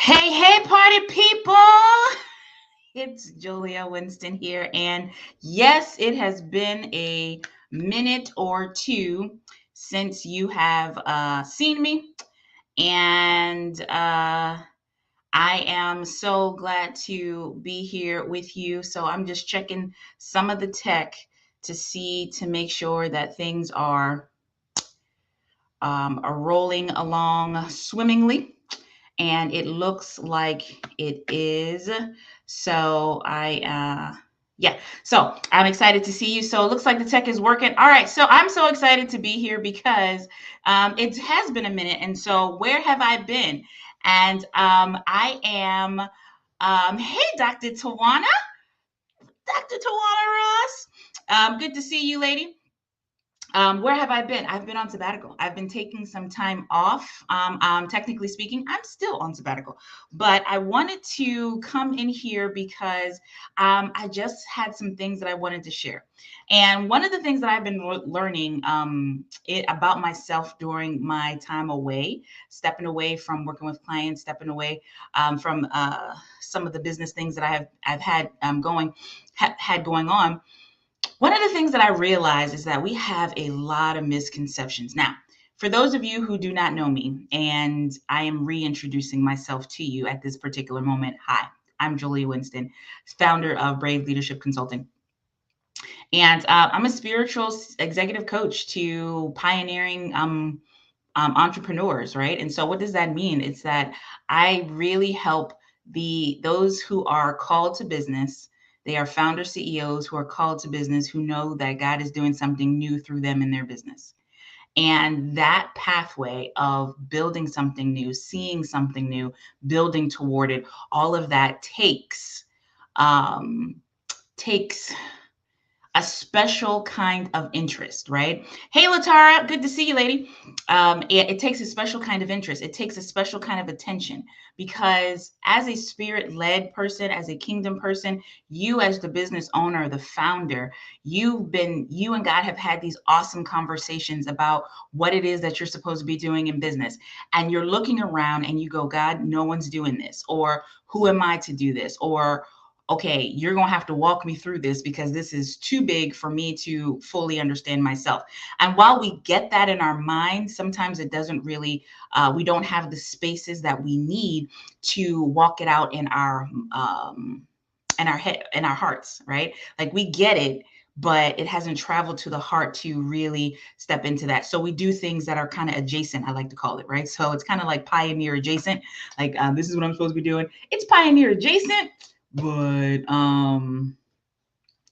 Hey, hey, party people! It's Julia Winston here. And yes, it has been a minute or two since you have seen me. And I am so glad to be here with you. So I'm just checking some of the tech to make sure that things are rolling along swimmingly, and it looks like it is. So yeah, so I'm excited to see you. So it looks like the tech is working. All right, so I'm so excited to be here because it has been a minute, and so where have I been? And I am, hey, Dr. Tawana Ross. Good to see you, lady. Where have I been? I've been on sabbatical. I've been taking some time off. Technically speaking, I'm still on sabbatical, but I wanted to come in here because I just had some things that I wanted to share. And one of the things that I've been learning about myself during my time away, stepping away from working with clients, stepping away from some of the business things that I've had had going on. One of the things that I realize is that we have a lot of misconceptions. Now, for those of you who do not know me, and I am reintroducing myself to you at this particular moment, hi, I'm Julia Winston, founder of Brave Leadership Consulting. And I'm a spiritual executive coach to pioneering entrepreneurs, right? And so, what does that mean? It's that I really help those who are called to business. They are founder CEOs who are called to business, who know that God is doing something new through them in their business. And that pathway of building something new, seeing something new, building toward it, all of that um, takes a special kind of interest, right? Hey, Latara, good to see you, lady. It takes a special kind of interest. It takes a special kind of attention because as a spirit-led person, as a kingdom person, you as the business owner, the founder, you and God have had these awesome conversations about what it is that you're supposed to be doing in business. And you're looking around and you go, God, no one's doing this. Or who am I to do this? Or okay, you're going to have to walk me through this because this is too big for me to fully understand myself. And while we get that in our mind, sometimes it doesn't really, we don't have the spaces that we need to walk it out in our head, in our hearts, right? Like we get it, but it hasn't traveled to the heart to really step into that. So we do things that are kind of adjacent, I like to call it, right? So it's kind of like pioneer adjacent. Like this is what I'm supposed to be doing. It's pioneer adjacent, but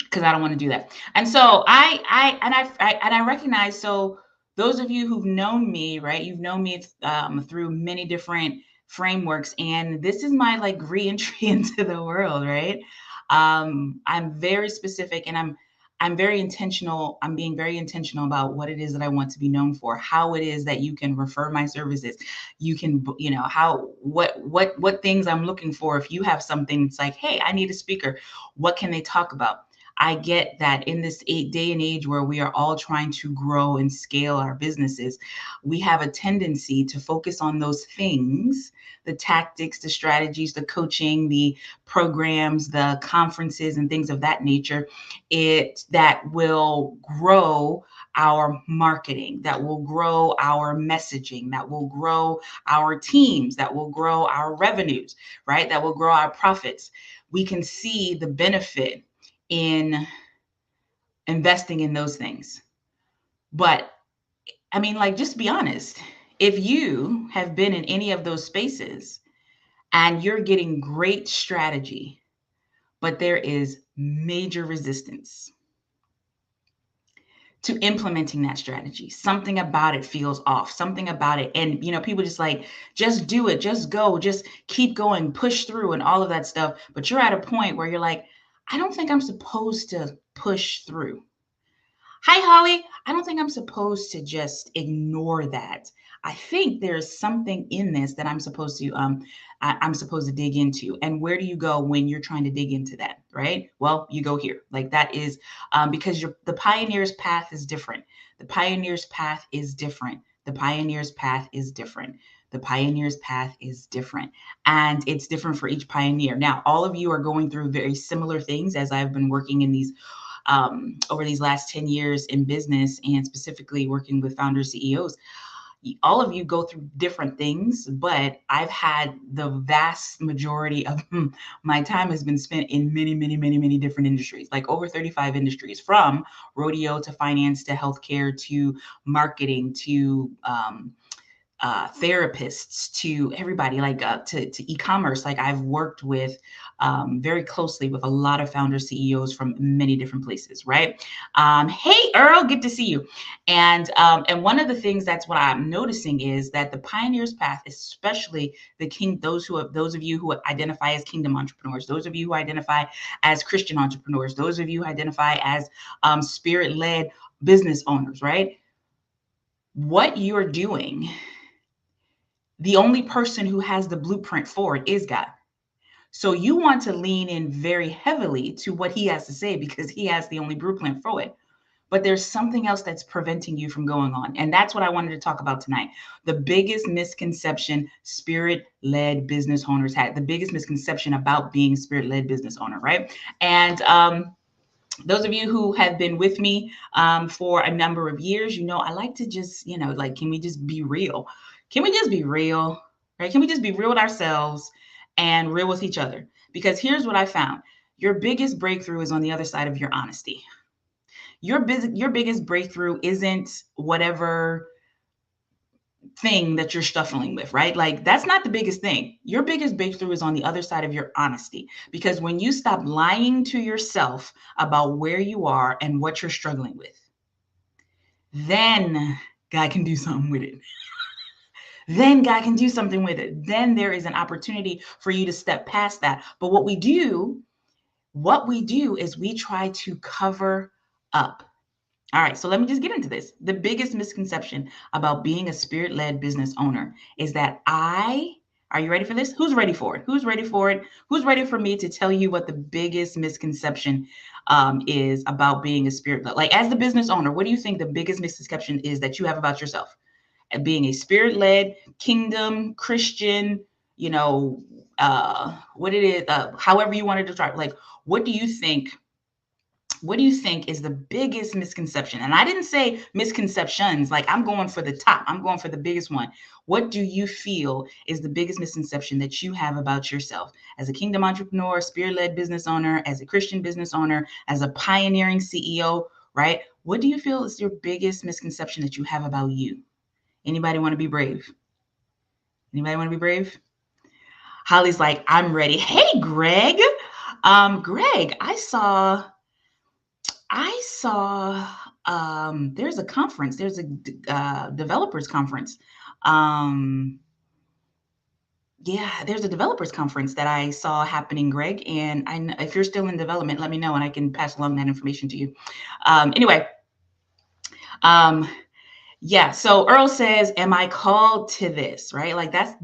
because I don't want to do that. And so I recognize. So those of you who've known me, right? You've known me through many different frameworks, and this is my like reentry into the world, right? I'm very specific, and I'm very intentional. I'm being very intentional about what it is that I want to be known for, how it is that you can refer my services. You can, how, what things I'm looking for. If you have something, it's like, hey, I need a speaker. What can they talk about? I get that in this day and age where we are all trying to grow and scale our businesses, we have a tendency to focus on those things, the tactics, the strategies, the coaching, the programs, the conferences, and things of that nature, that will grow our marketing, that will grow our messaging, that will grow our teams, that will grow our revenues, right? That will grow our profits. We can see the benefit in investing in those things. But I mean, like, just be honest. If you have been in any of those spaces and you're getting great strategy, but there is major resistance to implementing that strategy, something about it feels off, something about it. And, people just like, just do it, just go, just keep going, push through and all of that stuff. But you're at a point where you're like, I don't think I'm supposed to push through. Hi, Holly. I don't think I'm supposed to just ignore that. I think there's something in this that I'm supposed to dig into. And where do you go when you're trying to dig into that, right? Well, you go here. Like that is because the pioneer's path is different. The pioneer's path is different The pioneer's path is different. The pioneer's path is different. And it's different for each pioneer. Now, all of you are going through very similar things as I've been working in these over these last 10 years in business and specifically working with founders, CEOs. All of you go through different things, but I've had the vast majority of my time has been spent in many, many, many, many different industries, like over 35 industries, from rodeo to finance to healthcare to marketing to therapists to everybody, like to e-commerce. Like I've worked with very closely with a lot of founders, CEOs from many different places, right? Hey, Earl, good to see you. And one of the things that's what I'm noticing is that the pioneer's path, especially those of you who identify as kingdom entrepreneurs, those of you who identify as Christian entrepreneurs, those of you who identify as spirit-led business owners, right? What you're doing, the only person who has the blueprint for it is God. So you want to lean in very heavily to what he has to say because he has the only blueprint for it. But there's something else that's preventing you from going on. And that's what I wanted to talk about tonight. The biggest misconception spirit-led business owners had, the biggest misconception about being a spirit-led business owner, right? And those of you who have been with me for a number of years, I like to just, like, can we just be real? Can we just be real, right? Can we just be real with ourselves and real with each other? Because here's what I found. Your biggest breakthrough is on the other side of your honesty. Your biggest breakthrough isn't whatever thing that you're shuffling with, right? Like that's not the biggest thing. Your biggest breakthrough is on the other side of your honesty. Because when you stop lying to yourself about where you are and what you're struggling with, then God can do something with it. Then God can do something with it. Then there is an opportunity for you to step past that. But what we do is we try to cover up. All right, so let me just get into this. The biggest misconception about being a spirit-led business owner is that are you ready for this? Who's ready for it? Who's ready for it? Who's ready for me to tell you what the biggest misconception is about being a spirit-led? Like as the business owner, what do you think the biggest misconception is that you have about yourself? Being a spirit-led, kingdom, Christian, what it is, however you want to describe, like, what do you think is the biggest misconception? And I didn't say misconceptions, like I'm going for the top. I'm going for the biggest one. What do you feel is the biggest misconception that you have about yourself as a kingdom entrepreneur, spirit-led business owner, as a Christian business owner, as a pioneering CEO, right? What do you feel is your biggest misconception that you have about you? Anybody want to be brave? Anybody want to be brave? Holly's like, I'm ready. Hey, Greg. Greg, I saw there's a conference. There's a developers conference. There's a developers conference that I saw happening, Greg. And if you're still in development, let me know and I can pass along that information to you. Anyway. Yeah. So Earl says, am I called to this? Right? Like that's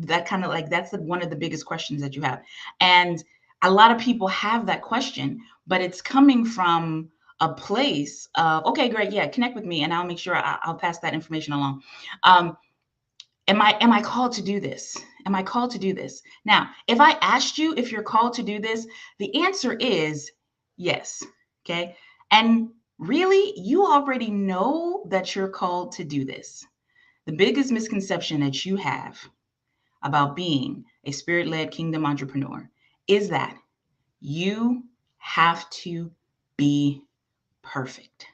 one of the biggest questions that you have. And a lot of people have that question, but it's coming from a place of, okay, great. Yeah. Connect with me and I'll make sure I'll pass that information along. Am I called to do this? Am I called to do this? Now, if I asked you if you're called to do this, the answer is yes. Okay. And really, you already know that you're called to do this. The biggest misconception that you have about being a spirit-led kingdom entrepreneur is that you have to be perfect.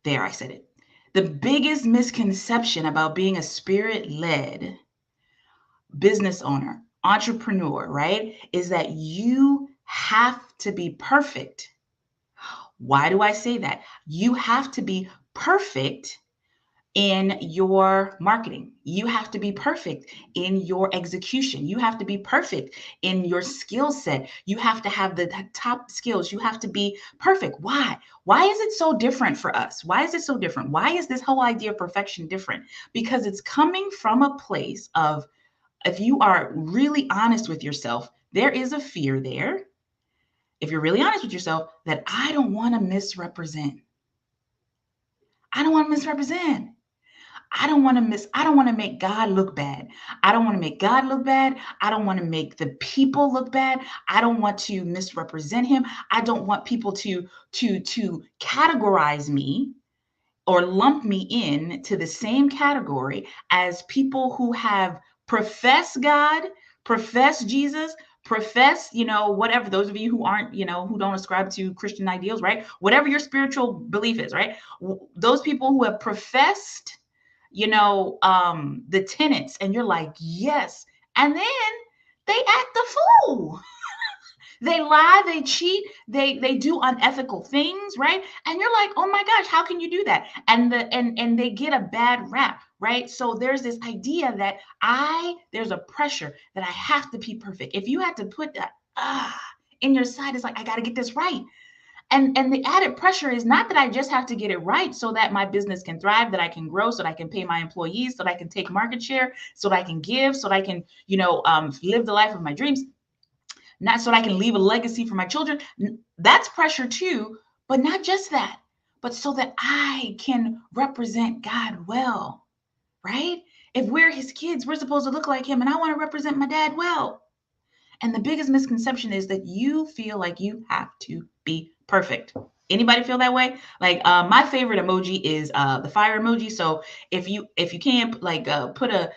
There, I said it. The biggest misconception about being a spirit-led business owner, entrepreneur, right, is that you have to be perfect. Why do I say that? You have to be perfect in your marketing. You have to be perfect in your execution. You have to be perfect in your skill set. You have to have the top skills. You have to be perfect. Why? Why is it so different for us? Why is it so different? Why is this whole idea of perfection different? Because it's coming from a place of, if you are really honest with yourself, there is a fear there. If you're really honest with yourself, that I don't want to misrepresent. I don't want to misrepresent. I don't want to make God look bad. I don't want to make God look bad. I don't want to make the people look bad. I don't want to misrepresent him. I don't want people to categorize me or lump me in to the same category as people who have professed God, professed Jesus, profess, whatever, those of you who aren't, who don't ascribe to Christian ideals, right? Whatever your spiritual belief is, right? Those people who have professed, the tenets, and you're like, yes. And then they act the fool. They lie, they cheat, they do unethical things, right? And you're like, oh my gosh, how can you do that? And they get a bad rap, right? So there's this idea that there's a pressure that I have to be perfect. If you had to put that in your side, it's like, I got to get this right. And the added pressure is not that I just have to get it right so that my business can thrive, that I can grow, so that I can pay my employees, so that I can take market share, so that I can give, so that I can, live the life of my dreams, not so that I can leave a legacy for my children. That's pressure too, but not just that, but so that I can represent God well, right? If we're his kids, we're supposed to look like him, and I want to represent my dad well. And the biggest misconception is that you feel like you have to be perfect. Anybody feel that way? Like my favorite emoji is the fire emoji. So if you can, like put a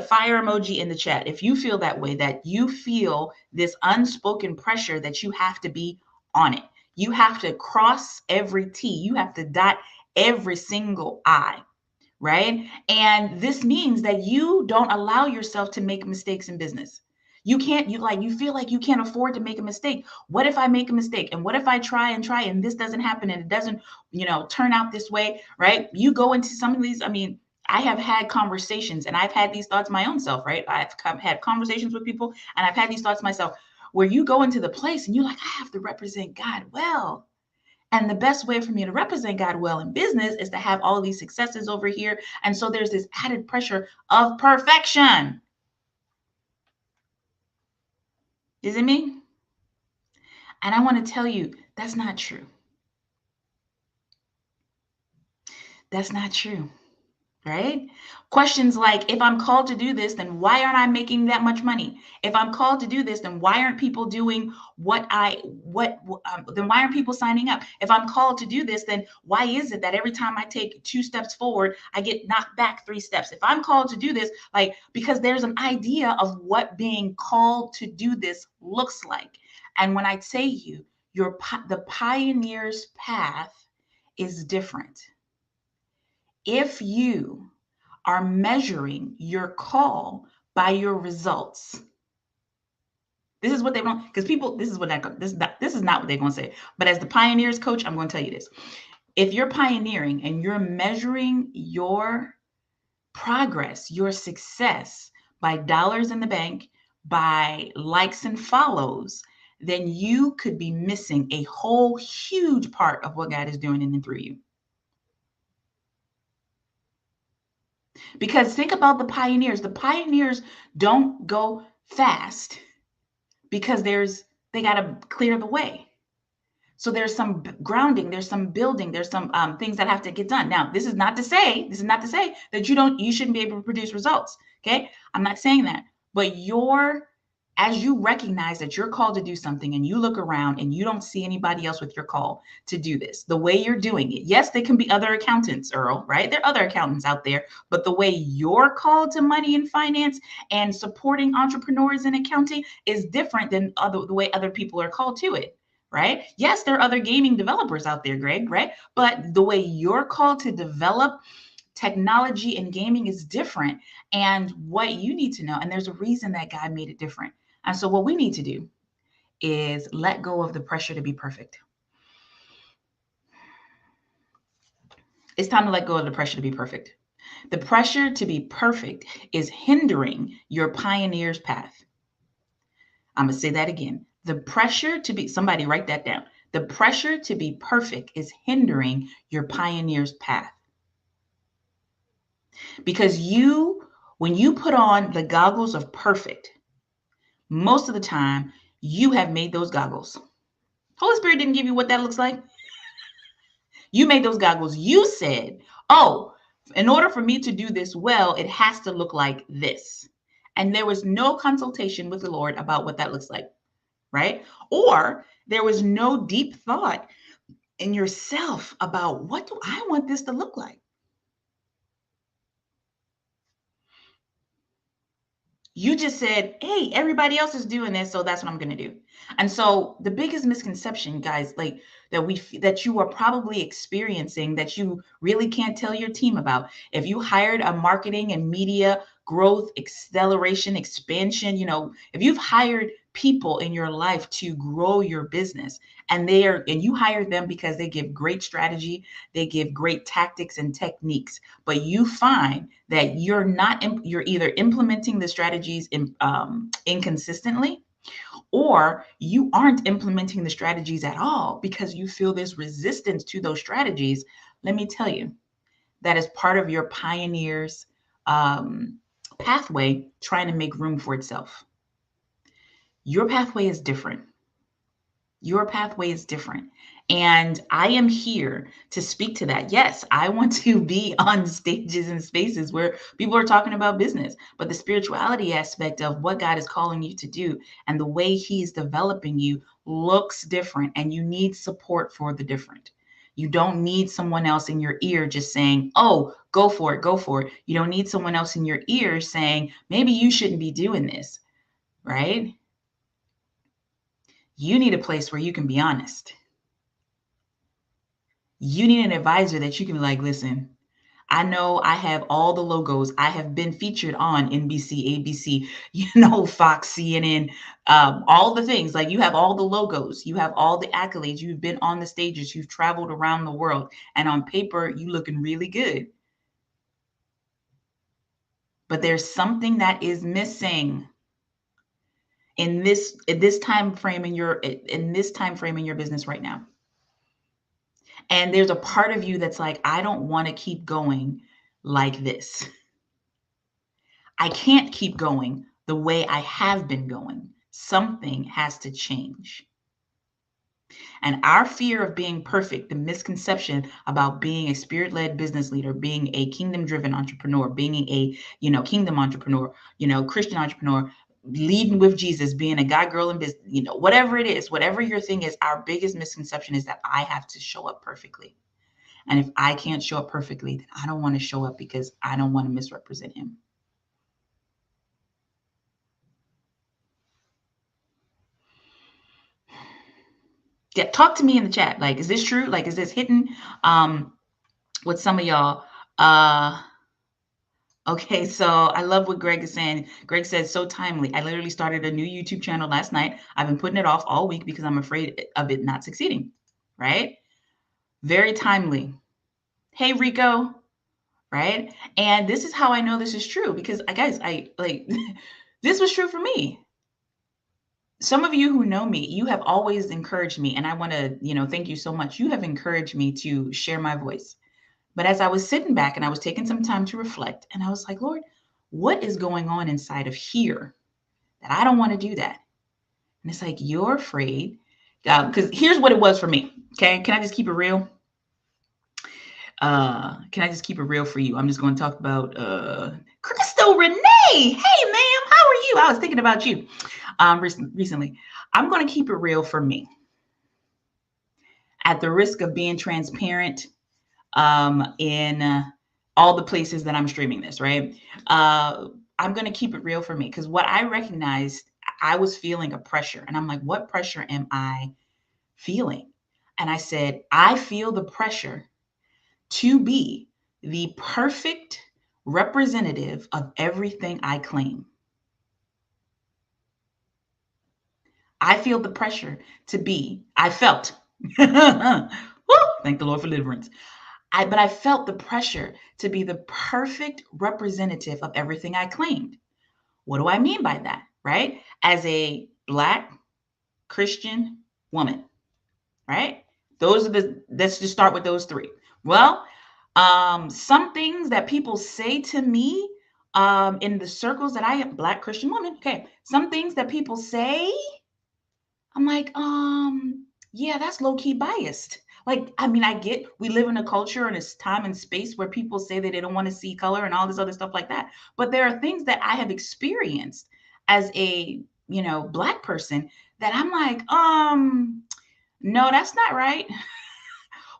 fire emoji in the chat if you feel that way, that you feel this unspoken pressure that you have to be on it. You have to cross every T. You have to dot every single I, right? And this means that you don't allow yourself to make mistakes in business. You feel like you can't afford to make a mistake. What if I make a mistake? And what if I try and this doesn't happen and it doesn't, turn out this way, right? You go into some of these, I have had conversations and I've had these thoughts my own self, right? I've had conversations with people and I've had these thoughts myself where you go into the place and you're like, I have to represent God well. And the best way for me to represent God well in business is to have all these successes over here. And so there's this added pressure of perfection. Is it me? And I want to tell you, that's not true. That's not true. Right? Questions like, if I'm called to do this, then why aren't I making that much money? If I'm called to do this, then why aren't people doing then why aren't people signing up? If I'm called to do this, then why is it that every time I take 2 steps forward, I get knocked back 3 steps? If I'm called to do this, because there's an idea of what being called to do this looks like. And when I say the pioneer's path is different. If you are measuring your call by your results, this is what they want, because people, this is not what they're going to say. But as the pioneers coach, I'm going to tell you this. If you're pioneering and you're measuring your progress, your success by dollars in the bank, by likes and follows, then you could be missing a whole huge part of what God is doing in and through you. Because think about the pioneers. The pioneers don't go fast because they got to clear the way. So there's some grounding, there's some building, there's some things that have to get done. Now, this is not to say that you shouldn't be able to produce results. Okay. I'm not saying that, but as you recognize that you're called to do something and you look around and you don't see anybody else with your call to do this, the way you're doing it. Yes, there can be other accountants, Earl, right? There are other accountants out there, but the way you're called to money and finance and supporting entrepreneurs in accounting is different than the way other people are called to it, right? Yes, there are other gaming developers out there, Greg, right? But the way you're called to develop technology and gaming is different. And what you need to know, and there's a reason that God made it different. And so what we need to do is let go of the pressure to be perfect. It's time to let go of the pressure to be perfect. The pressure to be perfect is hindering your pioneer's path. I'm going to say that again. The pressure to be, somebody write that down. The pressure to be perfect is hindering your pioneer's path. Because when you put on the goggles of perfect, most of the time, you have made those goggles. Holy Spirit didn't give you what that looks like. You made those goggles. You said, oh, In order for me to do this well, it has to look like this. And there was no consultation with the Lord about what that looks like, right? Or there was no deep thought in yourself about what do I want this to look like? You just said, hey, everybody else is doing this, so that's what I'm going to do. And so the biggest misconception, guys, like that you are probably experiencing that you really can't tell your team about. If you hired a marketing and media growth, acceleration, expansion, if you've hired people in your life to grow your business and you hire them because they give great strategy, they give great tactics and techniques, but you find that you're either implementing the strategies inconsistently, or you aren't implementing the strategies at all because you feel this resistance to those strategies. Let me tell you, that is part of your pioneer's pathway trying to make room for itself. Your pathway is different. Your pathway is different. And I am here to speak to that. Yes, I want to be on stages and spaces where people are talking about business, but the spirituality aspect of what God is calling you to do and the way He's developing you looks different, and you need support for the different. You don't need someone else in your ear just saying, oh, go for it, go for it. You don't need someone else in your ear saying, maybe you shouldn't be doing this, right? You need a place where you can be honest. You need an advisor that you can be like, listen, I know I have all the logos. I have been featured on NBC, ABC, Fox, CNN, all the things. Like, you have all the logos, you have all the accolades, you've been on the stages, you've traveled around the world, and on paper, you looking really good. But there's something that is missing in this time frame in your business right now. And there's a part of you that's like, I don't want to keep going like this. I can't keep going the way I have been going. Something has to change. And our fear of being perfect, the misconception about being a spirit-led business leader, being a kingdom-driven entrepreneur, being a, kingdom entrepreneur, Christian entrepreneur, leading with Jesus, being a guy, girl in business, whatever it is, whatever your thing is, our biggest misconception is that I have to show up perfectly. And if I can't show up perfectly, then I don't want to show up because I don't want to misrepresent Him. Yeah, talk to me in the chat. Like, is this true? Like, is this hitting with some of y'all? Okay, so I love what Greg is saying. Greg says, so timely. I literally started a new YouTube channel last night. I've been putting it off all week because I'm afraid of it not succeeding, right? Very timely. Hey, Rico, right? And this is how I know this is true because, guys, this was true for me. Some of you who know me, you have always encouraged me, and I want to, thank you so much. You have encouraged me to share my voice. But as I was sitting back and I was taking some time to reflect, and I was like, Lord, what is going on inside of here that I don't want to do that? And it's like, you're afraid. Because here's what it was for me. Okay. Can I just keep it real? Can I just keep it real for you? I'm just going to talk about Crystal Renee. Hey, ma'am, how are you? I was thinking about you recently. I'm going to keep it real for me. At the risk of being transparent in all the places that I'm streaming this, right? I'm going to keep it real for me because what I recognized, I was feeling a pressure. And I'm like, what pressure am I feeling? And I said, I feel the pressure to be the perfect representative of everything I claim. I feel the pressure to be, I felt, thank the Lord for deliverance. But I felt the pressure to be the perfect representative of everything I claimed. What do I mean by that, right? As a Black Christian woman, right? Let's just start with those three. Well, some things that people say to me in the circles that I am, Black Christian woman, okay, some things that people say, I'm like, yeah, that's low-key biased. Like, I mean, I get we live in a culture and a time and space where people say that they don't want to see color and all this other stuff like that. But there are things that I have experienced as a, Black person that I'm like, no, that's not right.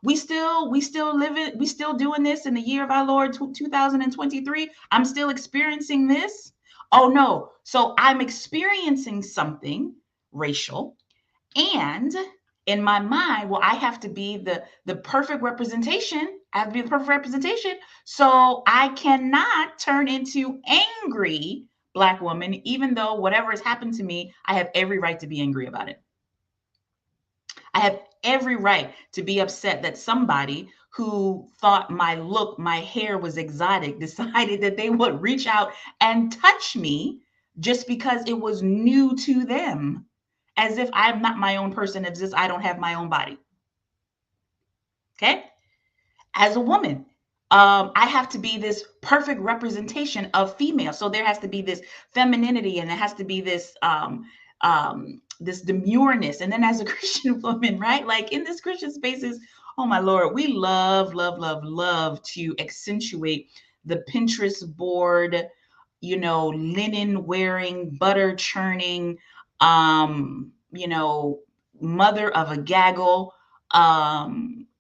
We still living, we still doing this in the year of our Lord 2023. I'm still experiencing this. Oh no. So I'm experiencing something racial, and in my mind, well, I have to be the perfect representation. I have to be the perfect representation. So I cannot turn into angry Black woman, even though whatever has happened to me, I have every right to be angry about it. I have every right to be upset that somebody who thought my look, my hair was exotic, decided that they would reach out and touch me just because it was new to them, as if I'm not my own person, as if I don't have my own body. Okay? As a woman, I have to be this perfect representation of female. So there has to be this femininity, and there has to be this demureness. And then as a Christian woman, right? Like in this Christian spaces, oh my Lord, we love, love, love, love to accentuate the Pinterest board, linen wearing, butter churning, mother of a gaggle,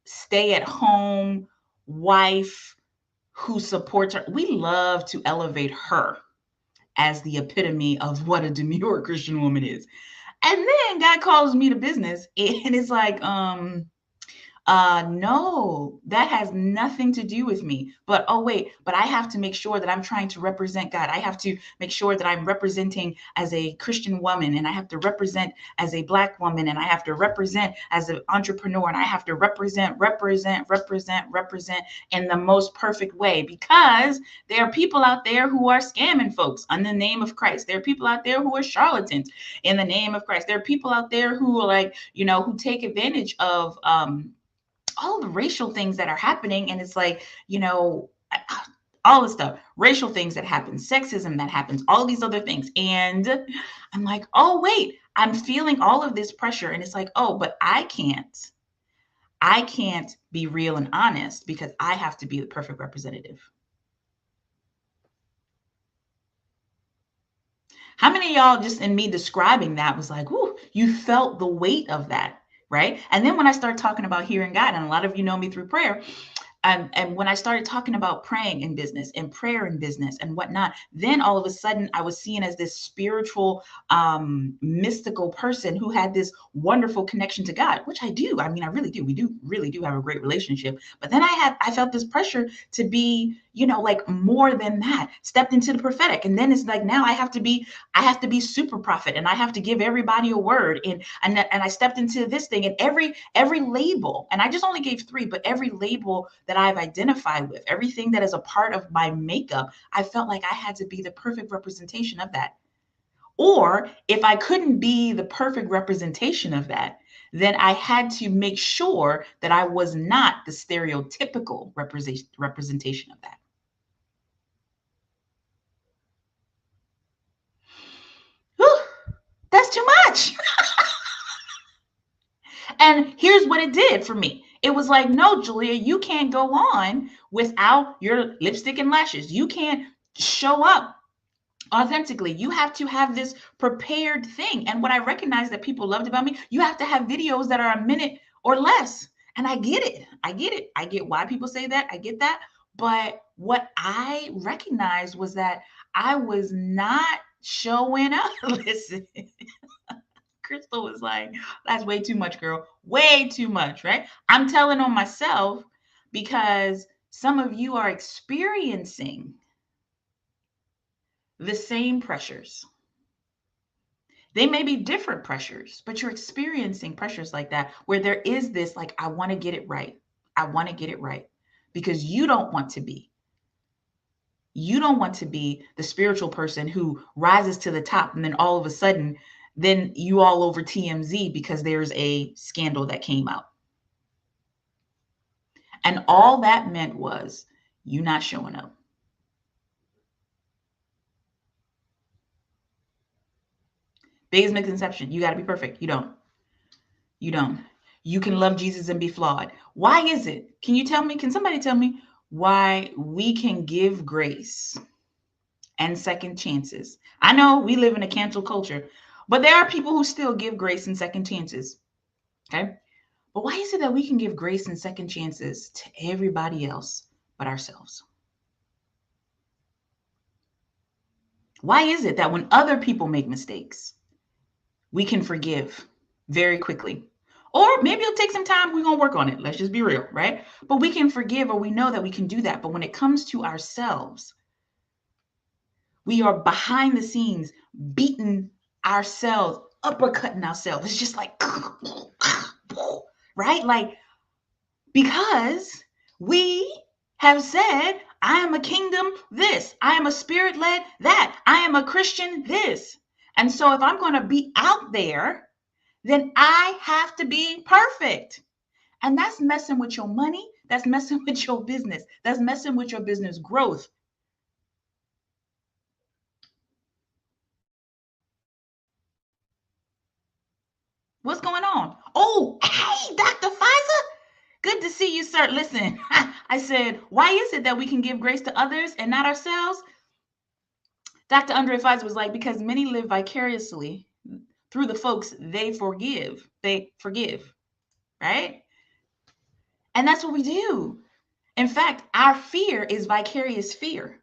stay at home wife who supports her. We love to elevate her as the epitome of what a demure Christian woman is. And then God calls me to business, and it's like, no, that has nothing to do with me. But oh wait, but I have to make sure that I'm trying to represent God. I have to make sure that I'm representing as a Christian woman, and I have to represent as a Black woman, and I have to represent as an entrepreneur, and I have to represent in the most perfect way, because there are people out there who are scamming folks in the name of Christ. There are people out there who are charlatans in the name of Christ. There are people out there who are like, who take advantage of all the racial things that are happening. And it's like, all the stuff, racial things that happen, sexism that happens, all these other things. And I'm like, oh, wait, I'm feeling all of this pressure. And it's like, oh, but I can't be real and honest because I have to be the perfect representative. How many of y'all, just in me describing that, was like, ooh, you felt the weight of that, right? And then when I start talking about hearing God, and a lot of you know me through prayer, and when I started talking about praying in business and prayer in business and whatnot, then all of a sudden I was seen as this spiritual, mystical person who had this wonderful connection to God, which I do. I mean, I really do. We do really do have a great relationship. But then I felt this pressure to be, like more than that, stepped into the prophetic. And then it's like, now I have to be super prophet, and I have to give everybody a word. And I stepped into this thing, and every label, and I just only gave 3, but every label that I've identified with, everything that is a part of my makeup, I felt like I had to be the perfect representation of that. Or if I couldn't be the perfect representation of that, then I had to make sure that I was not the stereotypical representation of that. Whew, that's too much. And here's what it did for me. It was like, no, Julia, you can't go on without your lipstick and lashes. You can't show up authentically. You have to have this prepared thing. And what I recognized that people loved about me, you have to have videos that are a minute or less. And I get it. I get it. I get why people say that. I get that. But what I recognized was that I was not showing up. Listen, Crystal was like, that's way too much, girl. Way too much, right? I'm telling on myself because some of you are experiencing the same pressures. They may be different pressures, but you're experiencing pressures like that where there is this, like, I want to get it right. I want to get it right because you don't want to be. You don't want to be the spiritual person who rises to the top and then all of a sudden, then you all over TMZ because there's a scandal that came out. And all that meant was you not showing up. Biggest misconception. You got to be perfect. You don't. You don't. You can love Jesus and be flawed. Why is it? Can you tell me? Can somebody tell me why we can give grace and second chances? I know we live in a cancel culture, but there are people who still give grace and second chances. Okay. But why is it that we can give grace and second chances to everybody else but ourselves? Why is it that when other people make mistakes, we can forgive very quickly? Or maybe it'll take some time. We're going to work on it. Let's just be real, right? But we can forgive, or we know that we can do that. But when it comes to ourselves, we are behind the scenes beating ourselves, uppercutting ourselves. It's just like, right? Like, because we have said, I am a kingdom this, I am a spirit led that, I am a Christian this. And so if I'm going to be out there, then I have to be perfect. And that's messing with your money. That's messing with your business. That's messing with your business growth. What's going on? Oh, hey, Dr. Pfizer. Good to see you, sir. Listen, I said, why is it that we can give grace to others and not ourselves? Dr. Andre Pfizer was like, because many live vicariously through the folks they forgive. They forgive, right? And that's what we do. In fact, our fear is vicarious fear.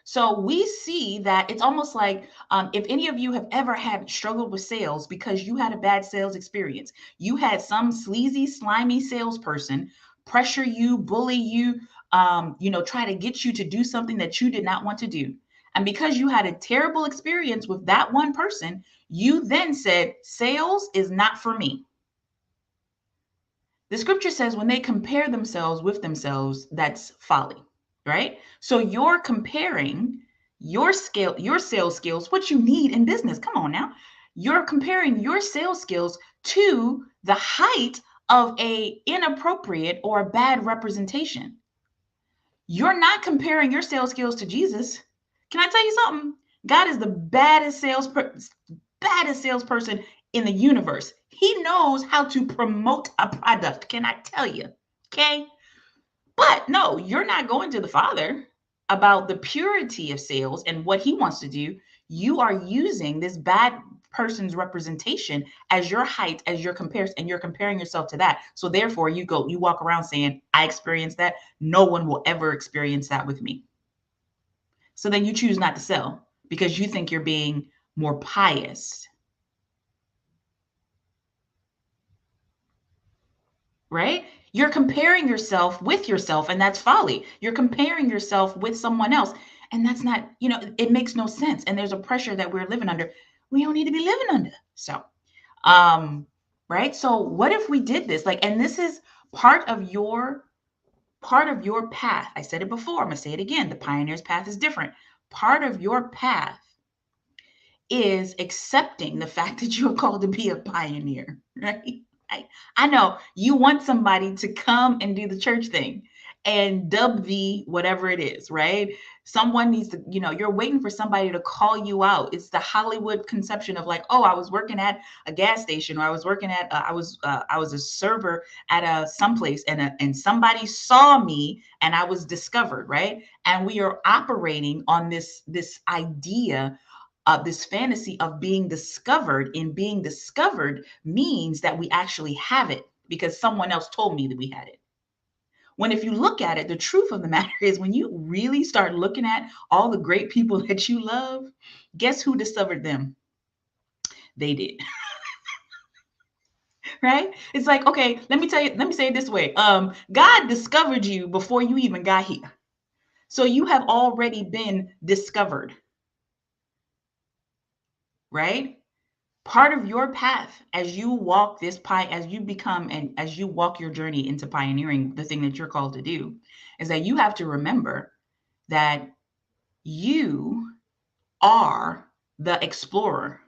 So we see that it's almost like if any of you have ever had struggled with sales because you had a bad sales experience, you had some sleazy, slimy salesperson pressure you, bully you, try to get you to do something that you did not want to do. And because you had a terrible experience with that one person, you then said, sales is not for me. The scripture says when they compare themselves with themselves, that's folly, right? So you're comparing your scale, your sales skills, what you need in business. Come on now. You're comparing your sales skills to the height of a inappropriate or a bad representation. You're not comparing your sales skills to Jesus. Can I tell you something? God is the baddest salesperson in the universe. He knows how to promote a product. Can I tell you? Okay. But no, you're not going to the Father about the purity of sales and what he wants to do. You are using this bad person's representation as your height, as your comparison, and you're comparing yourself to that. So therefore you walk around saying, I experienced that. No one will ever experience that with me. So then you choose not to sell because you think you're being more pious, right? You're comparing yourself with yourself, and that's folly. You're comparing yourself with someone else, and that's not, it makes no sense. And there's a pressure that we're living under. We don't need to be living under. So, right? So what if we did this? Like, and this is part of your path. I said it before, I'm gonna say it again. The pioneer's path is different. Part of your path is accepting the fact that you're called to be a pioneer, right? I know you want somebody to come and do the church thing and dub thee whatever it is, right? Someone needs to, you're waiting for somebody to call you out. It's the Hollywood conception of like, oh, I was working at a gas station, or I was working at, I was a server at a someplace, and somebody saw me and I was discovered, right? And we are operating on this idea, this fantasy of being discovered. And being discovered means that we actually have it because someone else told me that we had it. When if you look at it, the truth of the matter is when you really start looking at all the great people that you love, guess who discovered them? They did. Right? It's like, okay, let me say it this way. God discovered you before you even got here. So you have already been discovered. Right? Part of your path as you walk as you become and as you walk your journey into pioneering the thing that you're called to do, is that you have to remember that you are the explorer.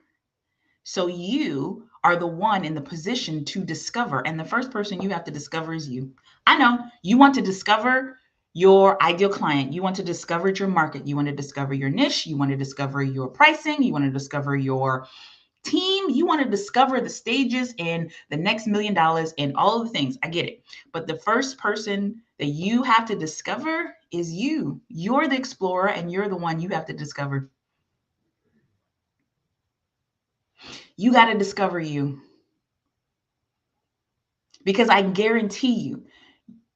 So you are the one in the position to discover. And the first person you have to discover is you. I know you want to discover your ideal client. You want to discover your market. You want to discover your niche. You want to discover your pricing. You want to discover your Team, you want to discover the stages and the next $1 million and all of the things. I get it. But the first person that you have to discover is you. You're the explorer and you're the one you have to discover. You got to discover you. Because I guarantee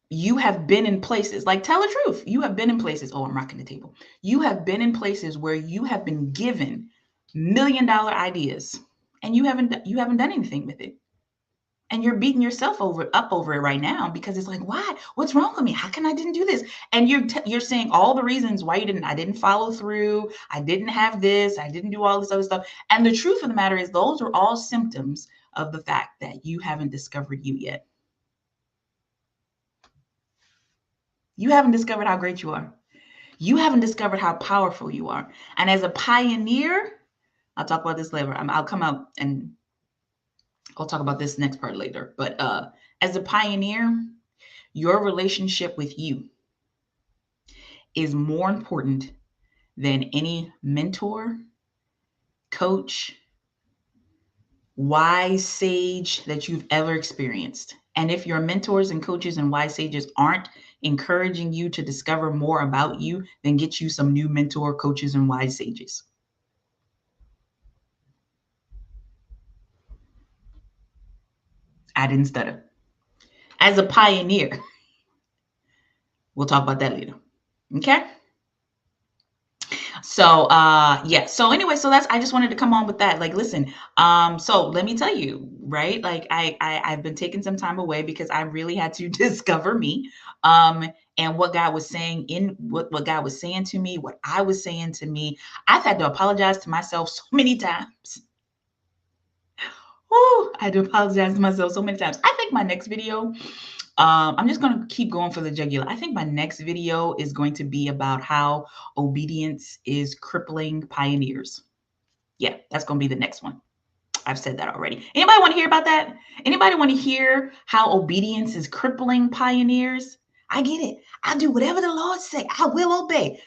you have been in places, like, tell the truth. You have been in places. Oh, I'm rocking the table. You have been in places where you have been given $1 million ideas and you haven't done anything with it. And you're beating yourself up over it right now because it's like, why? What's wrong with me? How come I didn't do this? And you're saying all the reasons why you didn't. I didn't follow through. I didn't have this. I didn't do all this other stuff. And the truth of the matter is, those are all symptoms of the fact that you haven't discovered you yet. You haven't discovered how great you are. You haven't discovered how powerful you are. And as a pioneer, I'll talk about this later. I'll come out and I'll talk about this next part later. But as a pioneer, your relationship with you is more important than any mentor, coach, wise sage that you've ever experienced. And if your mentors and coaches and wise sages aren't encouraging you to discover more about you, then get you some new mentor, coaches, and wise sages. I didn't stutter. As a pioneer, we'll talk about that later. Okay. So yeah. So anyway, so that's, I just wanted to come on with that. Like, listen, so let me tell you, right? Like I've been taking some time away because I really had to discover me. And what God was saying what God was saying to me, what I was saying to me. I've had to apologize to myself so many times. Woo, I had to apologize to myself so many times. I think my next video, I'm just going to keep going for the jugular. I think my next video is going to be about how obedience is crippling pioneers. Yeah, that's going to be the next one. I've said that already. Anybody want to hear about that? Anybody want to hear how obedience is crippling pioneers? I get it. I do whatever the Lord say. I will obey.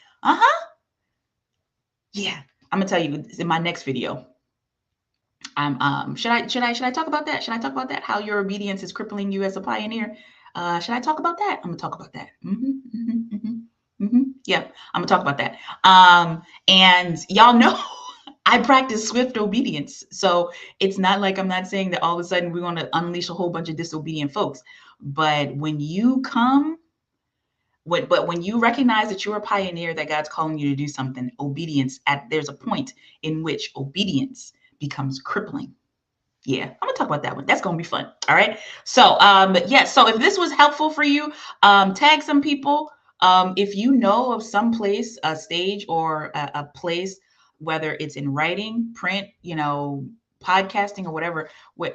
Yeah, I'm gonna tell you in my next video. Should I talk about that? Should I talk about that? How your obedience is crippling you as a pioneer? Should I talk about that? I'm gonna talk about that. Yeah, I'm gonna talk about that. And y'all know I practice swift obedience, so it's not like I'm not saying that all of a sudden we're gonna unleash a whole bunch of disobedient folks. But when you come, when you recognize that you're a pioneer, that God's calling you to do something, obedience, there's a point in which obedience becomes crippling. Yeah, I'm gonna talk about that one. That's gonna be fun. All right. So yeah, so if this was helpful for you, tag some people. If you know of some place, a stage, or a place, whether it's in writing, print, podcasting, or whatever,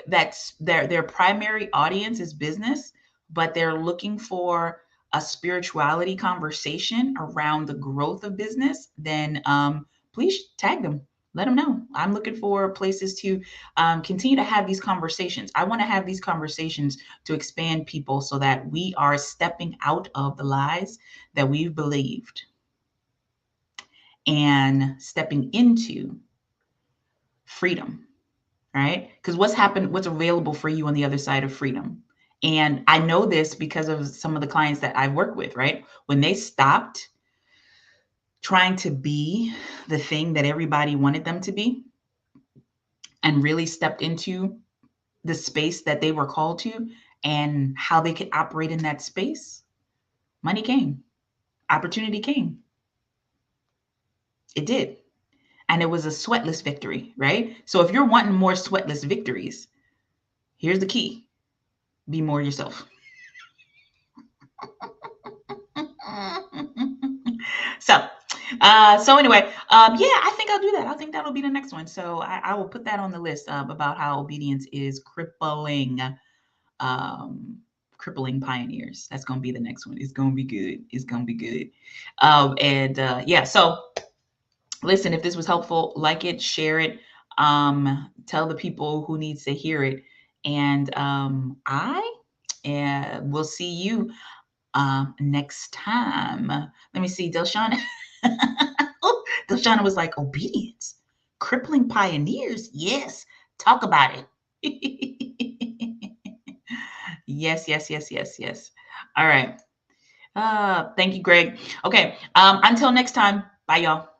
that's their primary audience is business, but they're looking for a spirituality conversation around the growth of business, then please tag them. Let them know. I'm looking for places to continue to have these conversations. I want to have these conversations to expand people so that we are stepping out of the lies that we've believed and stepping into freedom, right? Because what's available for you on the other side of freedom. And I know this because of some of the clients that I've worked with, right? When they stopped trying to be the thing that everybody wanted them to be and really stepped into the space that they were called to and how they could operate in that space, money came, opportunity came. It did. And it was a sweatless victory, right? So if you're wanting more sweatless victories, here's the key: be more yourself. So anyway, yeah, I think I'll do that. I think that'll be the next one. So I will put that on the list about how obedience is crippling pioneers. That's going to be the next one. It's going to be good. It's going to be good. Yeah, so listen, if this was helpful, like it, share it, tell the people who needs to hear it. And I will see you next time. Let me see, Delshana. Delshana was like, obedience, crippling pioneers. Yes. Talk about it. Yes, yes, yes, yes, yes. All right. Thank you, Greg. Okay. Until next time. Bye, y'all.